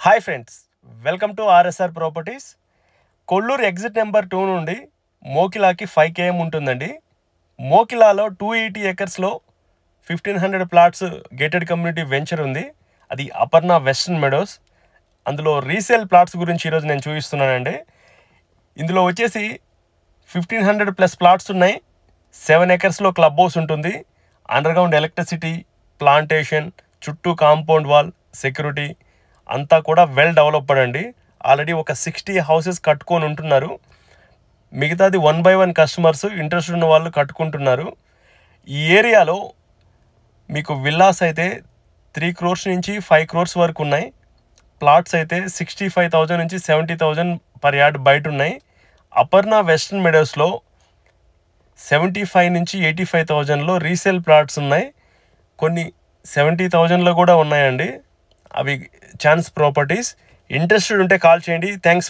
Hi friends, welcome to RSR properties. Kolluru exit number 2 నుండి మోకిలాకి 5 km ఉంటుందండి. మోకిలాలో 280 acresలో 1500 ప్లాట్స్ గేటెడ్ కమ్యూనిటీ వెంచర్ ఉంది. అది అపర్ణ వెస్టర్న్ మెడోస్. అందులో రీసేల్ ప్లాట్స్ గురించి ఈరోజు నేను చూపిస్తున్నానండి. ఇందులో వచ్చేసి 1500 ప్లస్ ప్లాట్స్ ఉన్నాయి. 7 acresలో క్లబ్ హౌస్ ఉంటుంది. అండర్గ్రౌండ్ ఎలక్ట్రిసిటీ, ప్లాంటేషన్, చుట్టూ కాంపౌండ్ వాల్, సెక్యూరిటీ అంతా కూడా వెల్ డెవలప్డ్ అండి. ఆల్రెడీ ఒక 60 హౌసెస్ కట్టుకొని ఉంటున్నారు. మిగతాది 1 by 1 కస్టమర్స్ ఇంట్రెస్ట్ ఉన్న వాళ్ళు కట్టుకుంటున్నారు. ఈ ఏరియాలో మీకు విల్లాస్ అయితే 3 crores నుంచి 5 crores వరకు ఉన్నాయి. ప్లాట్స్ అయితే 65,000 నుంచి 70,000 పర్ యార్డ్ బయట ఉన్నాయి. అపర్ణ వెస్టర్న్ మెడోస్లో 75 నుంచి 85,000లో రీసేల్ ప్లాట్స్ ఉన్నాయి. కొన్ని 70,000లో కూడా ఉన్నాయండి. అవి ఛాన్స్ ప్రాపర్టీస్. ఇంట్రెస్టెడ్ ఉంటే కాల్ చేయండి. థ్యాంక్స్.